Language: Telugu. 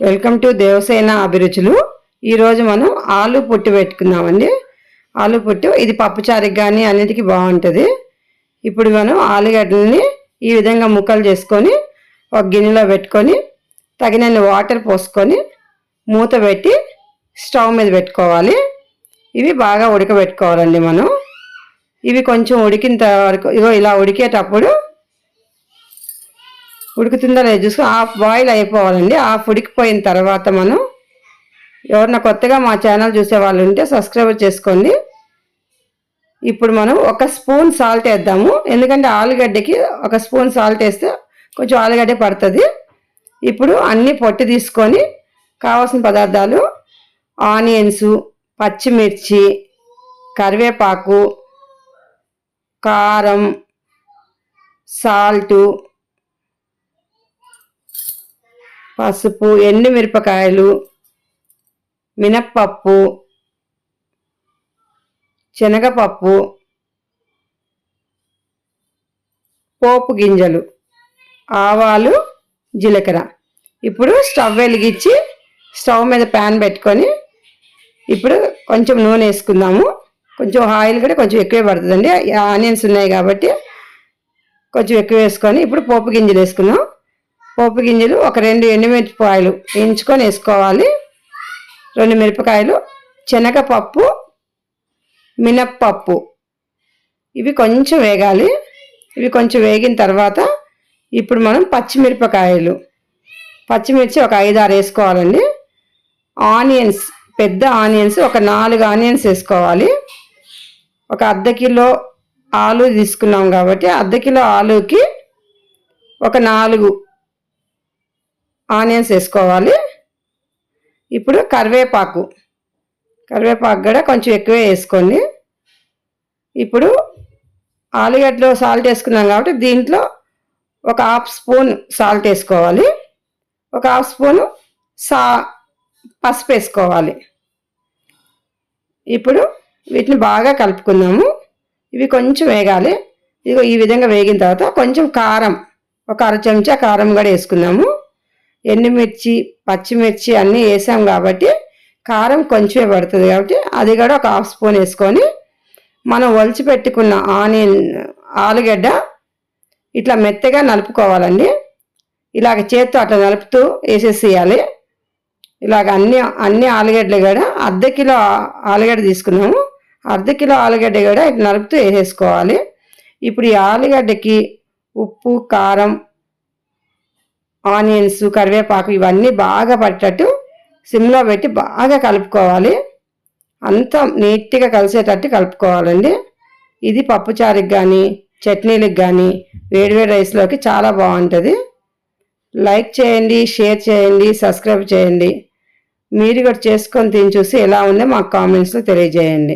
వెల్కమ్ టు దేవసేన అభిరుచులు. ఈరోజు మనం ఆలు పొట్టు పెట్టుకుందామండి. ఆలు పొట్టు ఇది పప్పుచారుకి కానీ అన్నిటికీ బాగుంటుంది. ఇప్పుడు మనం ఆలుగడ్డలని ఈ విధంగా ముక్కలు చేసుకొని ఒక గిన్నెలో పెట్టుకొని తగినన్ని వాటర్ పోసుకొని మూత పెట్టి స్టవ్ మీద పెట్టుకోవాలి. ఇవి బాగా ఉడకబెట్టుకోవాలండి మనం. ఇవి కొంచెం ఉడికిన వరకు ఇలా ఉడికేటప్పుడు ఉడుకుతుందో లేదు చూసుకొని హాఫ్ బాయిల్ అయిపోవాలండి. హాఫ్ ఉడికిపోయిన తర్వాత మనం ఎవరన్నా కొత్తగా మా ఛానల్ చూసే వాళ్ళు ఉంటే సబ్స్క్రైబ్ చేసుకోండి. ఇప్పుడు మనం 1 స్పూన్ సాల్ట్ వేద్దాము, ఎందుకంటే ఆలుగడ్డకి 1 స్పూన్ సాల్ట్ వేస్తే కొంచెం ఆలుగడ్డ పడుతుంది. ఇప్పుడు అన్నీ పొట్టు తీసుకొని కావాల్సిన పదార్థాలు ఆనియన్స్, పచ్చిమిర్చి, కరివేపాకు, కారం, సాల్టు, పసుపు, ఎండుమిరపకాయలు, మినప్పప్పు, శనగపప్పు, పోపు గింజలు, ఆవాలు, జీలకర్ర. ఇప్పుడు స్టవ్ వెలిగించి స్టవ్ మీద ప్యాన్ పెట్టుకొని ఇప్పుడు కొంచెం నూనె వేసుకుందాము. కొంచెం ఆయిల్ కూడా కొంచెం ఎక్కువే పడుతుందండి, ఆనియన్స్ ఉన్నాయి కాబట్టి కొంచెం ఎక్కువ వేసుకొని ఇప్పుడు పోపు గింజలు వేసుకుందాం. పోపు గింజలు ఒక 2 ఎండుమిరపకాయలు వేయించుకొని వేసుకోవాలి. 2 మిరపకాయలు, శనగపప్పు, మినప్పప్పు ఇవి కొంచెం వేగాలి. ఇవి కొంచెం వేగిన తర్వాత ఇప్పుడు మనం పచ్చిమిర్చి ఒక 5-6 వేసుకోవాలండి. ఆనియన్స్, పెద్ద ఆనియన్స్ ఒక 4 ఆనియన్స్ వేసుకోవాలి. ఒక అర్ధ కిలో ఆలు తీసుకున్నాం కాబట్టి అర్ధ కిలో ఆలుకి ఒక 4 ఆనియన్స్ వేసుకోవాలి. ఇప్పుడు కరివేపాకు కూడా కొంచెం ఎక్కువే వేసుకోండి. ఇప్పుడు ఆలుగడ్డలో సాల్ట్ వేసుకున్నాం కాబట్టి దీంట్లో ఒక హాఫ్ స్పూన్ సాల్ట్ వేసుకోవాలి. ఒక హాఫ్ స్పూను పసుపు వేసుకోవాలి. ఇప్పుడు వీటిని బాగా కలుపుకుందాము. ఇవి కొంచెం వేగాలి. ఇదిగో ఈ విధంగా వేగిన తర్వాత కొంచెం కారం, ఒక 1/2 చెంచా కారం కూడా వేసుకుందాము. ఎండుమిర్చి, పచ్చిమిర్చి అన్నీ వేసాం కాబట్టి కారం కొంచెమే పడుతుంది కాబట్టి అది కూడా ఒక హాఫ్ స్పూన్ వేసుకొని మనం ఒలిచి పెట్టుకున్న ఆలుగడ్డ ఇట్లా మెత్తగా నలుపుకోవాలండి. ఇలాగ చేత్తో అట్లా నలుపుతూ వేసేసేయాలి. ఇలాగ అన్ని ఆలుగడ్డలు కూడా అర్ధ కిలో ఆలుగడ్డ తీసుకున్నాము. అర్ధ కిలో ఆలుగడ్డ కూడా ఇట్లా నలుపుతూ వేసేసుకోవాలి. ఇప్పుడు ఈ ఆలుగడ్డకి ఉప్పు, కారం, ఆనియన్స్, కరివేపాకు ఇవన్నీ బాగా పట్టేటట్టు సిమ్లో పెట్టి బాగా కలుపుకోవాలి. అంతా నీట్గా కలిసేటట్టు కలుపుకోవాలండి. ఇది పప్పుచారుకి కానీ చట్నీలకు కానీ వేడివేడి రైస్లోకి చాలా బాగుంటుంది. లైక్ చేయండి, షేర్ చేయండి, సబ్స్క్రైబ్ చేయండి. మీరు కూడా చేసుకొని తిని చూసి ఎలా ఉందో మాకు కామెంట్స్లో తెలియజేయండి.